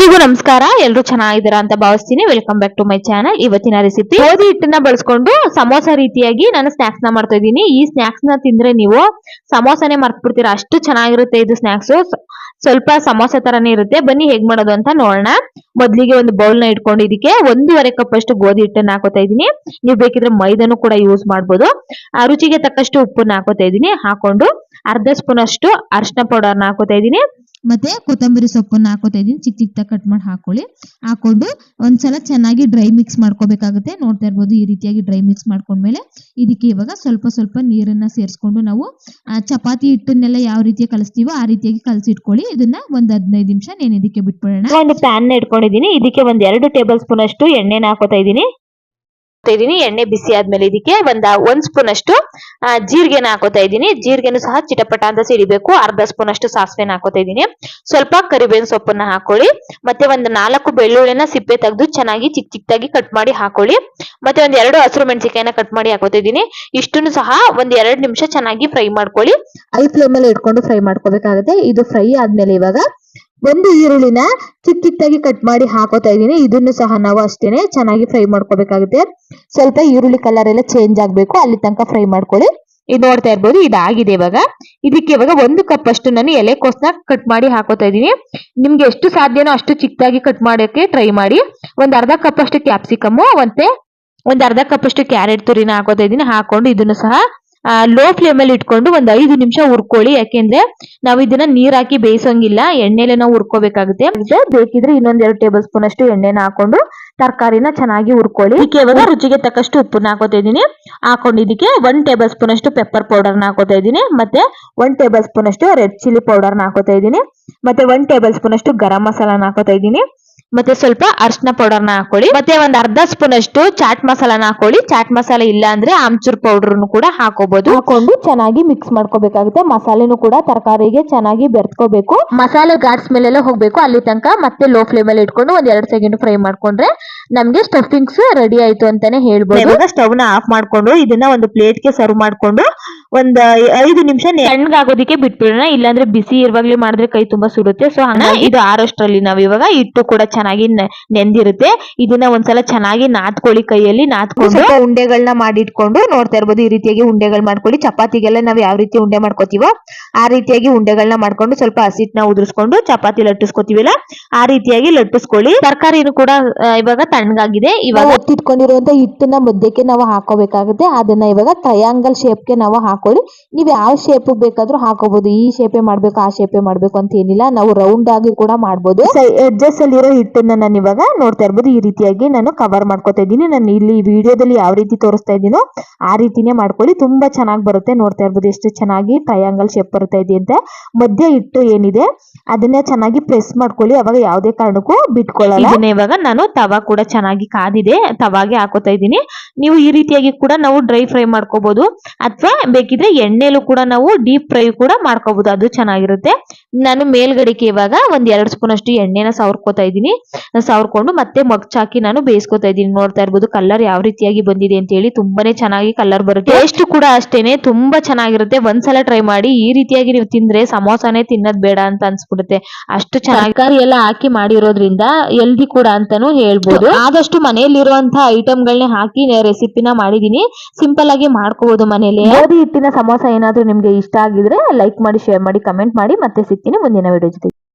ಎಲ್ರಿಗೂ ನಮಸ್ಕಾರ. ಎಲ್ರು ಚೆನ್ನಾಗಿದ್ದೀರಾ ಅಂತ ಭಾವಿಸ್ತೀನಿ. Welcome back to my channel. ಇವತ್ತಿನ ರೆಸಿಪಿ ಗೋಧಿ ಹಿಟ್ಟನ್ನ ಬಳಸ್ಕೊಂಡು ಸಮೋಸ ರೀತಿಯಾಗಿ ನಾನು ಸ್ನಾಕ್ಸ್ ನ ಮಾಡ್ತಾ ಇದ್ದೀನಿ. ಈ ಸ್ನಾಕ್ಸ್ ನ ತಿಂದ್ರೆ ನೀವು ಸಮೋಸನೇ ಮರ್ತ್ ಬಿಡ್ತೀರಾ, ಅಷ್ಟು ಚೆನ್ನಾಗಿರುತ್ತೆ ಇದು ಸ್ನಾಕ್ಸ್. ಸ್ವಲ್ಪ ಸಮೋಸ ತರನೇ ಇರುತ್ತೆ. ಬನ್ನಿ ಹೇಗ್ ಮಾಡೋದು ಅಂತ ನೋಡೋಣ. ಮೊದ್ಲಿಗೆ ಒಂದು ಬೌಲ್ ನ ಇಟ್ಕೊಂಡು ಇದಕ್ಕೆ 1.5 ಕಪ್ ಅಷ್ಟು ಗೋಧಿ ಹಿಟ್ಟನ್ನ ಹಾಕೋತಾ ಇದೀನಿ. ನೀವು ಬೇಕಿದ್ರೆ ಮೈದಾನು ಕೂಡ ಯೂಸ್ ಮಾಡ್ಬೋದು. ರುಚಿಗೆ ತಕ್ಕಷ್ಟು ಉಪ್ಪನ್ನ ಹಾಕೋತಾ ಇದೀನಿ. ಹಾಕೊಂಡು ಅರ್ಧ ಸ್ಪೂನ್ ಅಷ್ಟು ಅರಿಶಿನ ಪೌಡರ್ನ ಹಾಕೋತಾ ಇದೀನಿ. ಮತ್ತೆ ಕೊತ್ತಂಬರಿ ಸೊಪ್ಪನ್ನ ಹಾಕೋತಾ ಇದೀನಿ. ಚಿಕ್ಕ ಚಿಕ್ಕದಾಗಿ ಕಟ್ ಮಾಡಿ ಹಾಕೊಳ್ಳಿ. ಹಾಕೊಂಡು ಒಂದ್ಸಲ ಚೆನ್ನಾಗಿ ಡ್ರೈ ಮಿಕ್ಸ್ ಮಾಡ್ಕೋಬೇಕಾಗುತ್ತೆ. ನೋಡ್ತಾ ಇರ್ಬೋದು ಈ ರೀತಿಯಾಗಿ ಡ್ರೈ ಮಿಕ್ಸ್ ಮಾಡ್ಕೊಂಡ್ಮೇಲೆ ಇದಕ್ಕೆ ಇವಾಗ ಸ್ವಲ್ಪ ಸ್ವಲ್ಪ ನೀರನ್ನ ಸೇರಿಸ್ಕೊಂಡು ನಾವು ಚಪಾತಿ ಹಿಟ್ಟನ್ನೆಲ್ಲ ಯಾವ ರೀತಿ ಕಲಿಸ್ತೀವೋ ಆ ರೀತಿಯಾಗಿ ಕಲಸಿಟ್ಕೊಳ್ಳಿ. ಇದನ್ನ ಒಂದ್ 15 ನಿಮಿಷ ನೆನೆದಕ್ಕೆ ಬಿಟ್ಬಿಡೋಣ. ಒಂದು ಪ್ಯಾನ್ ನ ಇಟ್ಕೊಂಡಿದೀನಿ. ಇದಕ್ಕೆ 2 ಟೇಬಲ್ ಸ್ಪೂನ್ ಅಷ್ಟು ಎಣ್ಣೆನ ಹಾಕೋತಾ ಇದೀನಿ. ಎಣ್ಣೆ ಬಿಸಿ ಆದ್ಮೇಲೆ ಇದಕ್ಕೆ ಒಂದ್ ಸ್ಪೂನ್ ಅಷ್ಟು ಜೀರಿಗೆನ ಹಾಕೋತಾ ಇದೀನಿ. ಜೀರಿಗೆನು ಸಹ ಚಿಟಪಟ ಅಂತ ಸಿಡಿಬೇಕು. ಅರ್ಧ ಸ್ಪೂನ್ ಅಷ್ಟು ಸಾಸಿವೆನ ಹಾಕೋತಾ ಇದೀನಿ. ಸ್ವಲ್ಪ ಕರಿಬೇವಿನ ಸೊಪ್ಪನ್ನ ಹಾಕೊಳ್ಳಿ. ಮತ್ತೆ 4 ಬೆಳ್ಳುಳ್ಳಿನ ಸಿಪ್ಪೆ ತೆಗೆದು ಚೆನ್ನಾಗಿ ಚಿಕ್ಕ ಚಿಕ್ಕದಾಗಿ ಕಟ್ ಮಾಡಿ ಹಾಕೊಳ್ಳಿ. ಮತ್ತೆ 2 ಹಸಿರು ಮೆಣಸಿನಕಾಯಿನ ಕಟ್ ಮಾಡಿ ಹಾಕೋತಾ ಇದೀನಿ. ಇಷ್ಟನ್ನು ಸಹ 2 ನಿಮಿಷ ಚೆನ್ನಾಗಿ ಫ್ರೈ ಮಾಡ್ಕೊಳ್ಳಿ. ಹೈ ಫ್ಲೇಮ್ ಅಲ್ಲಿ ಇಟ್ಕೊಂಡು ಫ್ರೈ ಮಾಡ್ಕೋಬೇಕಾಗುತ್ತೆ. ಇದು ಫ್ರೈ ಆದ್ಮೇಲೆ ಇವಾಗ ಒಂದು ಈರುಳ್ಳಿನ ಚಿಕ್ಕ ಚಿಕ್ಕದಾಗಿ ಕಟ್ ಮಾಡಿ ಹಾಕೋತಾ ಇದೀನಿ. ಇದನ್ನು ಸಹ ನಾವು ಅಷ್ಟೇನೆ ಚೆನ್ನಾಗಿ ಫ್ರೈ ಮಾಡ್ಕೋಬೇಕಾಗುತ್ತೆ. ಸ್ವಲ್ಪ ಈರುಳ್ಳಿ ಕಲರ್ ಎಲ್ಲ ಚೇಂಜ್ ಆಗ್ಬೇಕು, ಅಲ್ಲಿ ತನಕ ಫ್ರೈ ಮಾಡ್ಕೊಳ್ಳಿ. ಇದು ನೋಡ್ತಾ ಇರ್ಬೋದು, ಇದಾಗಿದೆ. ಇದಕ್ಕೆ 1 ಕಪ್ ಅಷ್ಟು ನಾನು ಎಲೆಕೋಸನ್ನ ಕಟ್ ಮಾಡಿ ಹಾಕೋತಾ ಇದೀನಿ. ನಿಮ್ಗೆ ಎಷ್ಟು ಸಾಧ್ಯನೋ ಅಷ್ಟು ಚಿಕ್ಕದಾಗಿ ಕಟ್ ಮಾಡೋಕೆ ಟ್ರೈ ಮಾಡಿ. ಅರ್ಧ ಕಪ್ ಅಷ್ಟು ಕ್ಯಾಪ್ಸಿಕಮ್ ಮತ್ತೆ ಅರ್ಧ ಕಪ್ ಅಷ್ಟು ಕ್ಯಾರೆಟ್ ತುರಿನ ಹಾಕೋತಾ ಇದೀನಿ. ಹಾಕೊಂಡು ಇದನ್ನು ಸಹ ಲೋ ಫ್ಲೇಮ್ ಅಲ್ಲಿ ಇಟ್ಕೊಂಡು 5 ನಿಮಿಷ ಹುರ್ಕೊಳ್ಳಿ. ಯಾಕೆಂದ್ರೆ ನಾವು ಇದನ್ನ ನೀರ್ ಹಾಕಿ ಬೇಯಿಸೋಂಗಿಲ್ಲ, ಎಣ್ಣೆಲೆ ನಾವು ಹುರ್ಕೋಬೇಕಾಗುತ್ತೆ. ಬೇಕಿದ್ರೆ 2 ಟೇಬಲ್ ಸ್ಪೂನ್ ಅಷ್ಟು ಎಣ್ಣೆನ ಹಾಕೊಂಡು ತರಕಾರಿನ ಚೆನ್ನಾಗಿ ಹುರ್ಕೊಳ್ಳಿ. ಇದಕ್ಕೆ ರುಚಿಗೆ ತಕ್ಕಷ್ಟು ಉಪ್ಪನ್ನ ಹಾಕೋತಾ ಇದೀನಿ. ಹಾಕೊಂಡು ಇದಕ್ಕೆ 1 ಟೇಬಲ್ ಸ್ಪೂನ್ ಅಷ್ಟು ಪೆಪ್ಪರ್ ಪೌಡರ್ನ ಹಾಕೋತಾ ಇದೀನಿ. ಮತ್ತೆ 1 ಟೇಬಲ್ ಸ್ಪೂನ್ ಅಷ್ಟು ರೆಡ್ ಚಿಲ್ಲಿ ಪೌಡರ್ನ ಹಾಕೋತಾ ಇದೀನಿ. ಮತ್ತೆ 1 ಟೇಬಲ್ ಸ್ಪೂನ್ ಅಷ್ಟು ಗರಂ ಮಸಾಲಾನ ಹಾಕೋತಾ ಇದೀನಿ. ಮತ್ತೆ ಸ್ವಲ್ಪ ಅರಿಶಿನ ಪೌಡರ್ನ ಹಾಕೊಳ್ಳಿ. ಮತ್ತೆ ಅರ್ಧ ಸ್ಪೂನ್ ಅಷ್ಟು ಚಾಟ್ ಮಸಾಲಾನ ಹಾಕೊಳ್ಳಿ. ಚಾಟ್ ಮಸಾಲ ಇಲ್ಲ ಅಂದ್ರೆ ಆಮ್ಚೂರ್ ಪೌಡರ್ ಕೂಡ ಹಾಕೋಬಹುದು. ಹಾಕೊಂಡು ಚೆನ್ನಾಗಿ ಮಿಕ್ಸ್ ಮಾಡ್ಕೋಬೇಕಾಗುತ್ತೆ. ಮಸಾಲೆನೂ ಕೂಡ ತರಕಾರಿಗೆ ಚೆನ್ನಾಗಿ ಬೆರೆತ್ಕೋಬೇಕು. ಮಸಾಲೆ ಗಾಡ್ ಸ್ಮೆಲ್ ಎಲ್ಲ ಹೋಗ್ಬೇಕು ಅಲ್ಲಿ ತನಕ ಮತ್ತೆ ಲೋ ಫ್ಲೇಮ್ ಅಲ್ಲಿ ಇಟ್ಕೊಂಡು 2 ಸೆಕೆಂಡ್ ಫ್ರೈ ಮಾಡ್ಕೊಂಡ್ರೆ ನಮ್ಗೆ ಸ್ಟಫಿಂಗ್ಸ್ ರೆಡಿ ಆಯ್ತು ಅಂತಾನೆ ಹೇಳ್ಬೋದು. ಇವಾಗ ಸ್ಟವ್ ನ ಆಫ್ ಮಾಡ್ಕೊಂಡು ಇದನ್ನ ಒಂದು ಪ್ಲೇಟ್ ಗೆ ಸರ್ವ್ ಮಾಡ್ಕೊಂಡು 5 ನಿಮಿಷ ತಣ್ಣಗಾಗೋದಿಕ್ಕೆ ಬಿಟ್ಬಿಡೋಣ. ಇಲ್ಲಾಂದ್ರೆ ಬಿಸಿ ಇರುವಾಗ್ಲೇ ಮಾಡಿದ್ರೆ ಕೈ ತುಂಬಾ ಸುಡುತ್ತೆ. ಸೊ ಹಂಗಾಗಿ ಇದು ಆರೋಷ್ಟರಲ್ಲಿ ನಾವು ಇವಾಗ ಹಿಟ್ಟು ಕೂಡ ಚೆನ್ನಾಗಿ ನೆಂದಿರುತ್ತೆ. ಇದನ್ನ ಒಂದ್ಸಲ ಚೆನ್ನಾಗಿ ನಾದ್ಕೊಳ್ಳಿ. ಕೈಯಲ್ಲಿ ನಾದ್ಕೊಂಡು ಉಂಡೆಗಳನ್ನ ಮಾಡಿಟ್ಕೊಂಡು ನೋಡ್ತಾ ಇರ್ಬೋದು ಈ ರೀತಿಯಾಗಿ ಉಂಡೆಗಳು ಮಾಡ್ಕೊಳ್ಳಿ. ಚಪಾತಿಗೆಲ್ಲ ನಾವು ಯಾವ ರೀತಿ ಉಂಡೆ ಮಾಡ್ಕೋತೀವೋ ಆ ರೀತಿಯಾಗಿ ಉಂಡೆಗಳನ್ನ ಮಾಡ್ಕೊಂಡು ಸ್ವಲ್ಪ ಹಸಿಟ್ಟನ್ನ ಉದುರಿಸ್ಕೊಂಡು ಚಪಾತಿ ಲಟ್ಟಿಸ್ಕೋತೀವಲ್ಲ ಆ ರೀತಿಯಾಗಿ ಲಟ್ಟಿಸ್ಕೊಳ್ಳಿ. ತರಕಾರಿನೂ ಕೂಡ ಇವಾಗ ತಣ್ಣಗಾಗಿದೆ. ಇವಾಗ ಒತ್ತಿಟ್ಕೊಂಡಿರುವಂತ ಹಿಟ್ಟನ್ನ ಮಧ್ಯಕ್ಕೆ ನಾವು ಹಾಕೋಬೇಕಾಗುತ್ತೆ. ಅದನ್ನ ಇವಾಗ ಟ್ರಯಾಂಗಲ್ ಶೇಪ್ಗೆ ನಾವು ಹಾಕೊಳ್ಳಿ. ನೀವು ಯಾವ ಶೇಪ್ ಬೇಕಾದ್ರೂ ಹಾಕೋಬಹುದು. ಈ ಶೇಪೇ ಮಾಡ್ಬೇಕು ಆ ಶೇಪೇ ಮಾಡ್ಬೇಕು ಅಂತ ಏನಿಲ್ಲ. ನಾವು ರೌಂಡ್ ಆಗಿ ಕೂಡ ಮಾಡ್ಬೋದು. ಎಡ್ಜಸ್ ಅಲ್ಲಿ ಇರೋ ಹಿಟ್ಟನ್ನ ನಾನು ಇವಾಗ ನೋಡ್ತಾ ಇರ್ಬೋದು ಈ ರೀತಿಯಾಗಿ ನಾನು ಕವರ್ ಮಾಡ್ಕೋತಾ ಇದ್ದೀನಿ. ನಾನು ಇಲ್ಲಿ ವಿಡಿಯೋದಲ್ಲಿ ಯಾವ ರೀತಿ ತೋರಿಸ್ತಾ ಇದ್ದೀನೋ ಆ ರೀತಿನೇ ಮಾಡ್ಕೊಳ್ಳಿ. ತುಂಬಾ ಚೆನ್ನಾಗಿ ಬರುತ್ತೆ. ನೋಡ್ತಾ ಇರ್ಬೋದು ಎಷ್ಟು ಚೆನ್ನಾಗಿ ಟ್ರಯಾಂಗಲ್ ಶೇಪ್ ಬರ್ತಾ ಇದೆ ಅಂತ. ಮಧ್ಯ ಹಿಟ್ಟು ಏನಿದೆ ಅದನ್ನ ಚೆನ್ನಾಗಿ ಪ್ರೆಸ್ ಮಾಡ್ಕೊಳ್ಳಿ. ಅವಾಗ ಯಾವುದೇ ಕಾರಣಕ್ಕೂ ಬಿಟ್ಕೊಳ್ಳಲ್ಲ. ಇವಾಗ ನಾನು ತವಾ ಕೂಡ ಚೆನ್ನಾಗಿ ಕಾದಿದೆ, ತವಾಗೆ ಹಾಕೋತಾ ಇದ್ದೀನಿ. ನೀವು ಈ ರೀತಿಯಾಗಿ ಕೂಡ ನಾವು ಡ್ರೈ ಫ್ರೈ ಮಾಡ್ಕೋಬಹುದು ಅಥವಾ ಬೇಕಿದ್ರೆ ಎಣ್ಣೆಲೂ ಕೂಡ ನಾವು ಡೀಪ್ ಫ್ರೈ ಕೂಡ ಮಾಡ್ಕೋಬಹುದು, ಅದು ಚೆನ್ನಾಗಿರುತ್ತೆ. ನಾನು ಮೇಲ್ಗಡೆಗೆ ಇವಾಗ 2 ಸ್ಪೂನ್ ಅಷ್ಟು ಎಣ್ಣೆನ ಸವರ್ಕೋತಾ ಇದ್ದೀನಿ. ಸವರ್ಕೊಂಡು ಮತ್ತೆ ಮಗ್ಚಾಕಿ ನಾನು ಬೇಯಿಸ್ಕೊತಾ ಇದ್ದೀನಿ. ನೋಡ್ತಾ ಇರ್ಬೋದು ಕಲರ್ ಯಾವ ರೀತಿಯಾಗಿ ಬಂದಿದೆ ಅಂತ ಹೇಳಿ. ತುಂಬಾನೇ ಚೆನ್ನಾಗಿ ಕಲರ್ ಬರುತ್ತೆ. ಟೇಸ್ಟ್ ಕೂಡ ಅಷ್ಟೇನೆ ತುಂಬಾ ಚೆನ್ನಾಗಿರುತ್ತೆ. ಒಂದ್ಸಲ ಟ್ರೈ ಮಾಡಿ. ಈ ರೀತಿಯಾಗಿ ನೀವು ತಿಂದ್ರೆ ಸಮೋಸಾನೇ ತಿನ್ನೋದ್ ಬೇಡ ಅಂತ ಅನ್ಸ್ಬಿಡುತ್ತೆ. ಅಷ್ಟು ತರಕಾರಿ ಎಲ್ಲ ಹಾಕಿ ಮಾಡಿರೋದ್ರಿಂದ ಹೆಲ್ದಿ ಕೂಡ ಅಂತಾನು ಹೇಳ್ಬೋದು. ಆದಷ್ಟು ಮನೆಯಲ್ಲಿರುವಂತಹ ಐಟಮ್ಗಳನ್ನೇ ಹಾಕಿ ರೆಸಿಪಿನ ಮಾಡಿದೀನಿ. ಸಿಂಪಲ್ ಆಗಿ ಮಾಡ್ಕೋಬಹುದು ಮನೇಲಿ. ಗೋಧಿ ಹಿಟ್ಟಿನ ಸಮೋಸ ಏನಾದ್ರೂ ನಿಮ್ಗೆ ಇಷ್ಟ ಆಗಿದ್ರೆ ಲೈಕ್ ಮಾಡಿ, ಶೇರ್ ಮಾಡಿ, ಕಮೆಂಟ್ ಮಾಡಿ. ಮತ್ತೆ ಸಿಗ್ತೀನಿ ಮುಂದಿನ ವಿಡಿಯೋ ಜೊತೆ.